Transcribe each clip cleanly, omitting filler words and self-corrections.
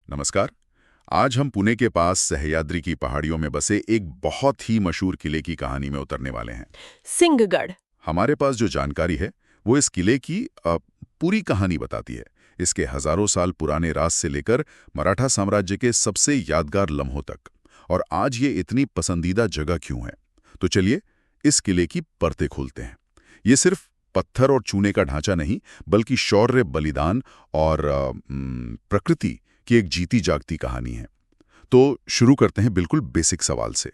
नमस्कार। आज हम पुणे के पास सह्याद्री की पहाड़ियों में बसे एक बहुत ही मशहूर किले की कहानी में उतरने वाले हैं। सिंहगढ़। हमारे पास जो जानकारी है वो इस किले की पूरी कहानी बताती है, इसके हजारों साल पुराने राज से लेकर मराठा साम्राज्य के सबसे यादगार लम्हों तक। और आज ये इतनी पसंदीदा जगह क्यों है, तो चलिए इस किले की परतें खोलते हैं। ये सिर्फ पत्थर और चूने का ढांचा नहीं, बल्कि शौर्य, बलिदान और प्रकृति की एक जीती जागती कहानी है। तो शुरू करते हैं बिल्कुल बेसिक सवाल से।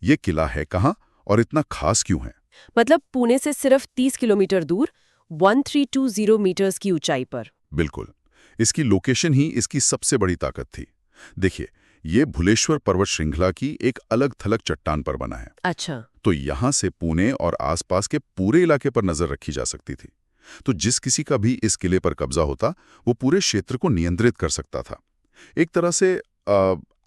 ये किला है कहाँ और इतना खास क्यों है? मतलब पुणे से सिर्फ 30 किलोमीटर दूर 1320 मीटर्स की ऊंचाई पर। बिल्कुल, इसकी लोकेशन ही इसकी सबसे बड़ी ताकत थी। देखिए, ये भुलेश्वर पर्वत श्रृंखला की एक अलग थलग चट्टान पर बना है। अच्छा। तो यहाँ से पुणे और आसपास के पूरे इलाके पर नजर रखी जा सकती थी। तो जिस किसी का भी इस किले पर कब्जा होता, वो पूरे क्षेत्र को नियंत्रित कर सकता था। एक तरह से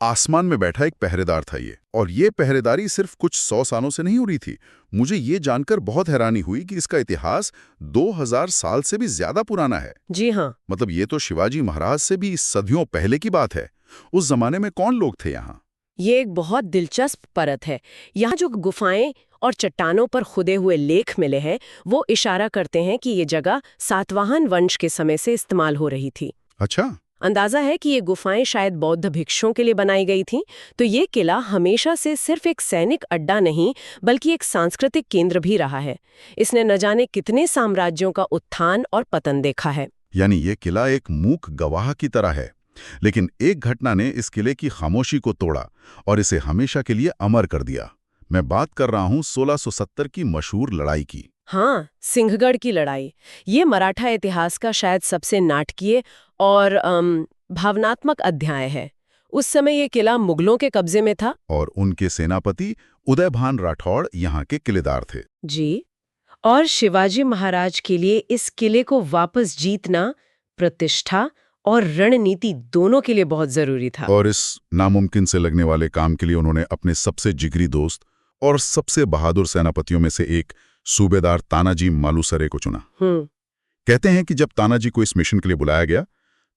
आसमान में बैठा एक पहरेदार था ये। और ये पहरेदारी सिर्फ कुछ 100 सालों से नहीं हो रही थी। मुझे ये जानकर बहुत हैरानी हुई कि इसका इतिहास 2000 साल से भी ज्यादा पुराना है। जी हाँ। मतलब ये तो शिवाजी महाराज से भी सदियों पहले की बात है। उस जमाने में कौन लोग थे यहाँ? ये एक बहुत दिलचस्प परत है। यहाँ जो गुफाएं और चट्टानों पर खुदे हुए लेख मिले हैं, वो इशारा करते हैं कि ये जगह सातवाहन वंश के समय से इस्तेमाल हो रही थी। अच्छा। अंदाजा है कि ये गुफाएं शायद बौद्ध भिक्षुओं के लिए बनाई गई थीं। तो ये किला हमेशा से सिर्फ एक सैनिक अड्डा नहीं, बल्कि एक सांस्कृतिक केंद्र भी रहा है। इसने न जाने कितने साम्राज्यों का उत्थान और पतन देखा है। यानी ये किला एक मूक गवाह की तरह है। लेकिन एक घटना ने इस किले की खामोशी को तोड़ा और इसे हमेशा के लिए अमर कर दिया। मैं बात कर रहा हूँ 1670 की मशहूर लड़ाई की। हाँ, सिंहगढ़ की लड़ाई। ये मराठा इतिहास का शायद सबसे नाटकीय और भावनात्मक अध्याय है। उस समय ये किला मुगलों के कब्जे में था। और उनके सेनापति उदयभान राठौड़ यहाँ के किलेदार थे। जी। और शिवाजी महाराज के लिए इस किले को वापस जीतना प्रतिष्ठा और रणनीति दोनों के लिए बहुत जरूरी था। और इस नामुमकिन से लगने वाले काम के लिए उन्होंने अपने सबसे जिगरी दोस्त और सबसे बहादुर सेनापतियों में से एक सूबेदार तानाजी मालुसरे को चुना। कहते हैं कि जब तानाजी को इस मिशन के लिए बुलाया गया,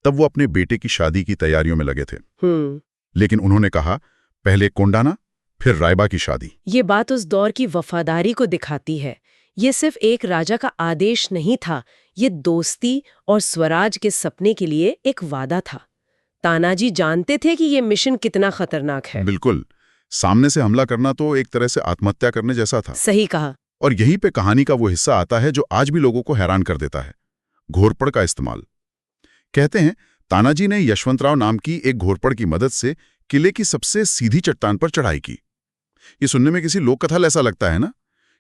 तब वो अपने बेटे की शादी की तैयारियों में लगे थे। लेकिन उन्होंने कहा, पहले कोंडाना, फिर रायबा की शादी। ये बात उस दौर की वफादारी को दिखाती है। ये सिर्फ एक राजा का आदेश नहीं था, ये दोस्ती और स्वराज के सपने के लिए एक वादा था। तानाजी जानते थे कि ये मिशन कितना खतरनाक है। बिल्कुल, सामने से हमला करना तो एक तरह से आत्महत्या करने जैसा था। सही कहा। और यहीं पे कहानी का वो हिस्सा आता है जो आज भी लोगों को हैरान कर देता है, घोरपड़ का इस्तेमाल। कहते हैं तानाजी ने यशवंतराव नाम की एक घोरपड़ की मदद से किले की सबसे सीधी चट्टान पर चढ़ाई की। ये सुनने में किसी लोक कथा ऐसा लगता है ना?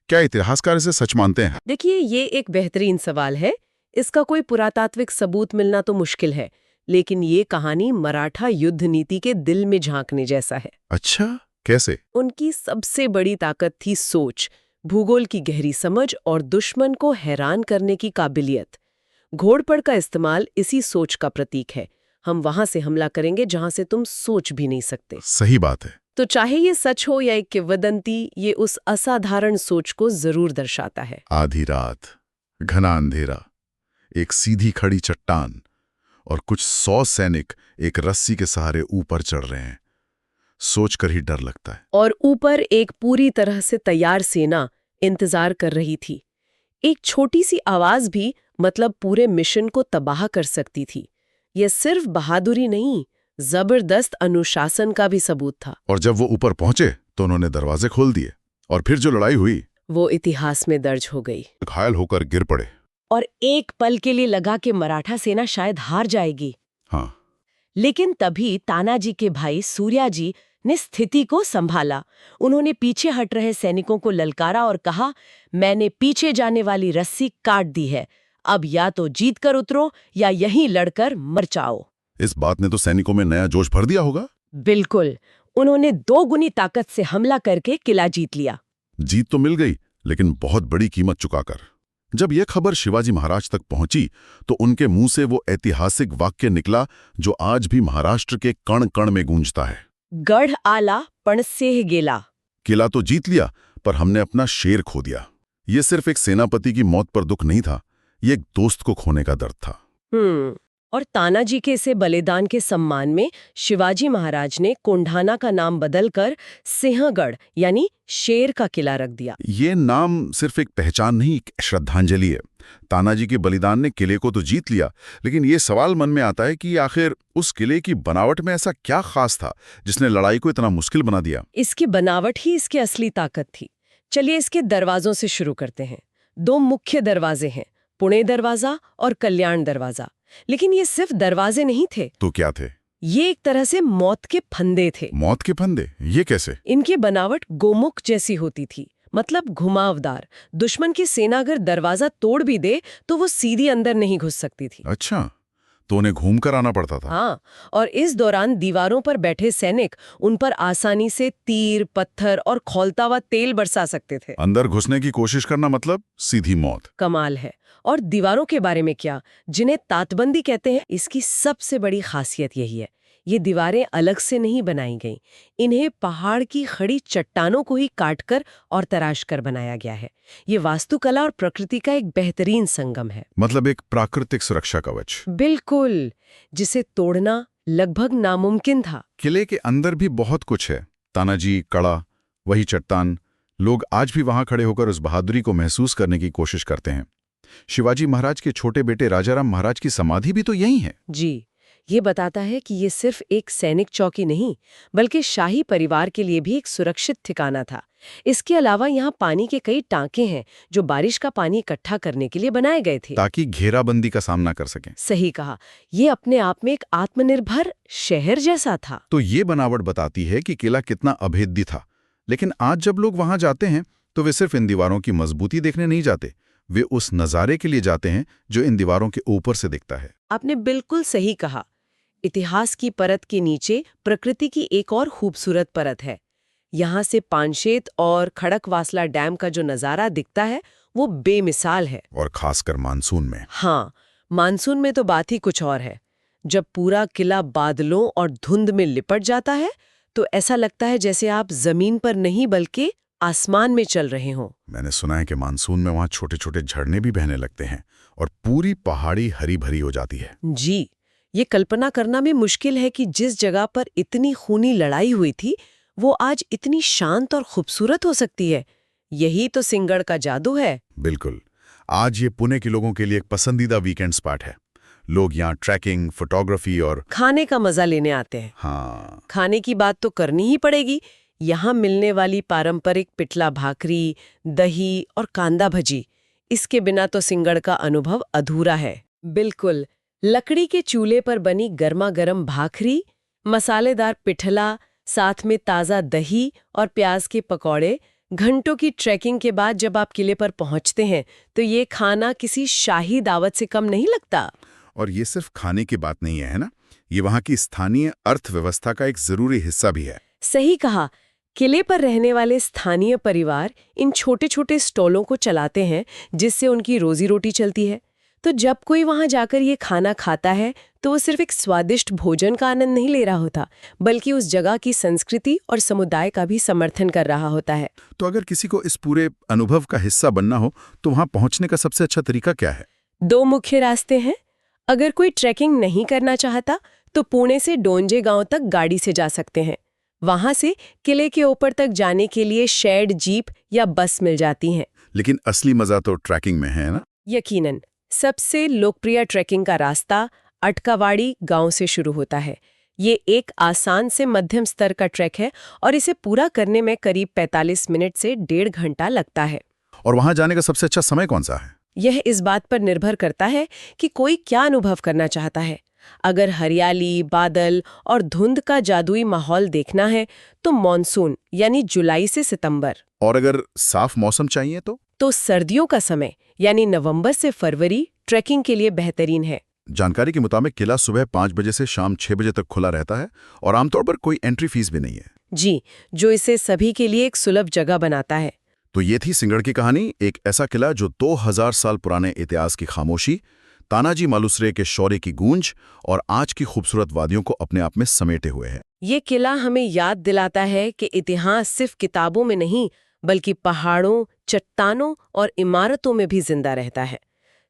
क्या इतिहासकार इसे सच मानते हैं? देखिए, ये एक बेहतरीन सवाल है। इसका कोई पुरातात्विक सबूत मिलना तो मुश्किल है, लेकिन ये कहानी मराठा युद्ध नीति के दिल में झांकने जैसा है। अच्छा, कैसे? उनकी सबसे बड़ी ताकत थी सोच, भूगोल की गहरी समझ और दुश्मन को हैरान करने की काबिलियत। घोड़पड़ का इस्तेमाल इसी सोच का प्रतीक है। हम वहां से हमला करेंगे जहां से तुम सोच भी नहीं सकते। सही बात है। तो चाहे ये सच हो या एक किंवदंती, ये उस असाधारण सोच को जरूर दर्शाता है। आधी रात, घना अंधेरा, एक सीधी खड़ी चट्टान और कुछ 100 सैनिक एक रस्सी के सहारे ऊपर चढ़ रहे हैं। सोचकर ही डर लगता है। और ऊपर एक पूरी तरह से तैयार सेना इंतजार कर रही थी। एक छोटी सी आवाज भी मतलब पूरे मिशन को तबाह कर सकती थी। यह सिर्फ बहादुरी नहीं, जबरदस्त अनुशासन का भी सबूत था। और जब वो ऊपर पहुंचे तो उन्होंने दरवाजे खोल दिए और फिर जो लड़ाई हुई वो इतिहास में दर्ज हो गई। घायल होकर गिर पड़े। और एक पल के लिए लगा कि मराठा सेना शायद हार जाएगी। हाँ। लेकिन तभी तानाजी के भाई सूर्याजी ने स्थिति को संभाला। उन्होंने पीछे हट रहे सैनिकों को ललकारा और कहा, मैंने पीछे जाने वाली रस्सी काट दी है। अब या तो जीत कर उतरो या यहीं लड़कर मर जाओ। इस बात ने तो सैनिकों में नया जोश भर दिया होगा। बिल्कुल। उन्होंने 2 गुनी ताकत से हमला करके किला जीत लिया। जीत तो मिल गई, लेकिन बहुत बड़ी कीमत चुकाकर। जब यह खबर शिवाजी महाराज तक पहुंची तो उनके मुंह से वो ऐतिहासिक वाक्य निकला जो आज भी महाराष्ट्र के कण कण में गूंजता है। गढ़ आला पण सेह गेला। किला तो जीत लिया, पर हमने अपना शेर खो दिया। ये सिर्फ एक सेनापति की मौत पर दुख नहीं था, ये एक दोस्त को खोने का दर्द था। और तानाजी के इसे बलिदान के सम्मान में शिवाजी महाराज ने कोंढाना का नाम बदलकर सिंहगढ़ यानी शेर का किला रख दिया। ये नाम सिर्फ एक पहचान नहीं, एक श्रद्धांजलि है। तानाजी के बलिदान ने किले को तो जीत लिया, लेकिन ये सवाल मन में आता है कि आखिर उस किले की बनावट में ऐसा क्या खास था जिसने लड़ाई को इतना मुश्किल बना दिया? इसकी बनावट ही इसकी असली ताकत थी। चलिए इसके दरवाजों से शुरू करते हैं। 2 मुख्य दरवाजे हैं, पुणे दरवाजा और कल्याण दरवाजा। लेकिन ये सिर्फ दरवाजे नहीं थे। तो क्या थे? ये एक तरह से मौत के फंदे थे। मौत के फंदे? ये कैसे? इनकी बनावट गोमुख जैसी होती थी, मतलब घुमावदार। दुश्मन की सेना अगर दरवाजा तोड़ भी दे तो वो सीधी अंदर नहीं घुस सकती थी। अच्छा, तो उन्हें घूम कर आना पड़ता था। हाँ, और इस दौरान दीवारों पर बैठे सैनिक उन पर आसानी से तीर, पत्थर और खौलता हुआ तेल बरसा सकते थे। अंदर घुसने की कोशिश करना मतलब सीधी मौत। कमाल है। और दीवारों के बारे में क्या, जिन्हें तातबंदी कहते हैं, इसकी सबसे बड़ी खासियत यही है। ये दीवारें अलग से नहीं बनाई गईं। इन्हें पहाड़ की खड़ी चट्टानों को ही काटकर और तराश कर बनाया गया है। ये वास्तुकला और प्रकृति का एक बेहतरीन संगम है। मतलब एक प्राकृतिक सुरक्षा कवच। बिल्कुल, जिसे तोड़ना लगभग नामुमकिन था। किले के अंदर भी बहुत कुछ है। तानाजी, कड़ा, वही चट्टान। लोग आज भी वहां खड़े होकर उस बहादुरी को महसूस करने की कोशिश करते हैं। शिवाजी महाराज के छोटे बेटे राजाराम महाराज की समाधि भी तो यही है। जी, ये बताता है कि ये सिर्फ एक सैनिक चौकी नहीं, बल्कि शाही परिवार के लिए भी एक सुरक्षित ठिकाना था। इसके अलावा यहाँ पानी के कई टांके हैं जो बारिश का पानी इकट्ठा करने के लिए बनाए गए थे, ताकि घेराबंदी का सामना कर सकें। सही कहा। ये अपने आप में एक आत्मनिर्भर शहर जैसा था। तो ये बनावट बताती है कि किला कितना अभेद्य था। लेकिन आज जब लोग वहां जाते हैं तो वे सिर्फ इन दीवारों की मजबूती देखने नहीं जाते, वे उस नज़ारे के लिए जाते हैं जो इन दीवारों के ऊपर से दिखता है। आपने बिल्कुल सही कहा। इतिहास की परत के नीचे प्रकृति की एक और खूबसूरत परत है। यहाँ से पानशेत और खड़कवासला डैम का जो नज़ारा दिखता है वो बेमिसाल है। और खासकर मानसून में। हाँ, मानसून में तो बात ही कुछ और है। जब पूरा किला बादलों और धुंध में लिपट जाता है तो ऐसा लगता है जैसे आप जमीन पर नहीं बल्कि आसमान में चल रहे हों। मैंने सुना है कि मानसून में वहां छोटे छोटे झरने भी बहने लगते हैं और पूरी पहाड़ी हरी भरी हो जाती है। जी, ये कल्पना करना भी मुश्किल है कि जिस जगह पर इतनी खूनी लड़ाई हुई थी वो आज इतनी शांत और खूबसूरत हो सकती है। यही तो सिंहगढ़ का जादू है। बिल्कुल। आज ये पुणे के लोगों के लिए एक पसंदीदा वीकेंड स्पॉट है। लोग यहाँ ट्रैकिंग, फोटोग्राफी और खाने का मजा लेने आते हैं। हाँ, खाने की बात तो करनी ही पड़ेगी। यहाँ मिलने वाली पारंपरिक पिठला भाकरी, दही और कांदा भजी, इसके बिना तो सिंहगढ़ का अनुभव अधूरा है। बिल्कुल, लकड़ी के चूल्हे पर बनी गर्मा गर्म भाकरी, मसालेदार पिठला, साथ में ताज़ा दही और प्याज के पकौड़े। घंटों की ट्रैकिंग के बाद जब आप किले पर पहुंचते हैं तो ये खाना किसी शाही दावत से कम नहीं लगता। और ये सिर्फ खाने की बात नहीं है ना, ये वहाँ की स्थानीय अर्थव्यवस्था का एक जरूरी हिस्सा भी है। सही कहा। किले पर रहने वाले स्थानीय परिवार इन छोटे छोटे स्टॉलों को चलाते हैं जिससे उनकी रोजी रोटी चलती है। तो जब कोई वहां जाकर ये खाना खाता है तो वो सिर्फ एक स्वादिष्ट भोजन का आनंद नहीं ले रहा होता, बल्कि उस जगह की संस्कृति और समुदाय का भी समर्थन कर रहा होता है। तो अगर किसी को इस पूरे अनुभव का हिस्सा बनना हो तो वहाँ पहुँचने का सबसे अच्छा तरीका क्या है? 2 मुख्य रास्ते हैं। अगर कोई ट्रैकिंग नहीं करना चाहता तो पुणे से डोंजे गांव तक गाड़ी से जा सकते हैं। वहां से किले के ऊपर तक जाने के लिए शेयर्ड जीप या बस मिल जाती हैं। लेकिन असली मजा तो ट्रैकिंग में है ना? यकीनन। सबसे लोकप्रिय ट्रैकिंग का रास्ता अटकावाड़ी गांव से शुरू होता है। ये एक आसान से मध्यम स्तर का ट्रैक है और इसे पूरा करने में करीब 45 मिनट से 1.5 घंटा लगता है। और वहां जाने का सबसे अच्छा समय कौन सा है? यह इस बात पर निर्भर करता है कि कोई क्या अनुभव करना चाहता है। अगर हरियाली, बादल और धुंध का जादुई माहौल देखना है तो मॉनसून यानी जुलाई से सितंबर। और अगर साफ मौसम चाहिए तो सर्दियों का समय यानी नवंबर से फरवरी ट्रैकिंग के लिए बेहतरीन है। जानकारी के मुताबिक किला सुबह 5 बजे से शाम 6 बजे तक खुला रहता है और आमतौर पर कोई एंट्री फीस भी नहीं है। जी, जो इसे सभी के लिए एक सुलभ जगह बनाता है। तो ये थी सिंहगढ़ की कहानी, एक ऐसा किला जो 2000 साल पुराने इतिहास की खामोशी, तानाजी मालुसरे के शौर्य की गूंज और आज की खूबसूरत वादियों को अपने आप में समेटे हुए है। ये किला हमें याद दिलाता है कि इतिहास सिर्फ किताबों में नहीं बल्कि पहाड़ों, चट्टानों और इमारतों में भी जिंदा रहता है।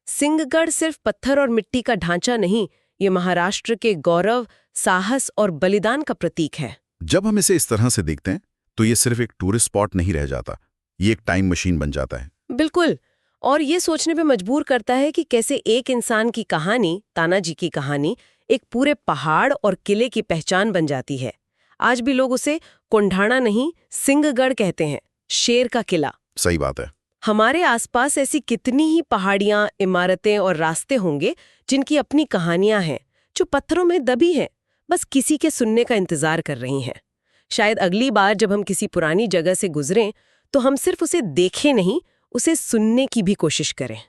सिंहगढ़ सिर्फ पत्थर और मिट्टी का ढांचा नहीं, ये महाराष्ट्र के गौरव, साहस और बलिदान का प्रतीक है। जब हम इसे इस तरह से देखते हैं तो ये सिर्फ एक टूरिस्ट स्पॉट नहीं रह जाता, ये एक टाइम मशीन बन जाता है। बिल्कुल। और ये सोचने पे मजबूर करता है कि कैसे एक इंसान की कहानी, तानाजी की कहानी, एक पूरे पहाड़ और किले की पहचान बन जाती है। आज भी लोग उसे कोंढाणा नहीं, सिंहगढ़ कहते हैं, शेर का किला। सही बात है। हमारे आसपास ऐसी कितनी ही पहाड़ियां, इमारतें और रास्ते होंगे जिनकी अपनी कहानियां हैं, जो पत्थरों में दबी हैं, बस किसी के सुनने का इंतजार कर रही हैं। शायद अगली बार जब हम किसी पुरानी जगह से गुजरें तो हम सिर्फ उसे देखें नहीं, उसे सुनने की भी कोशिश करें।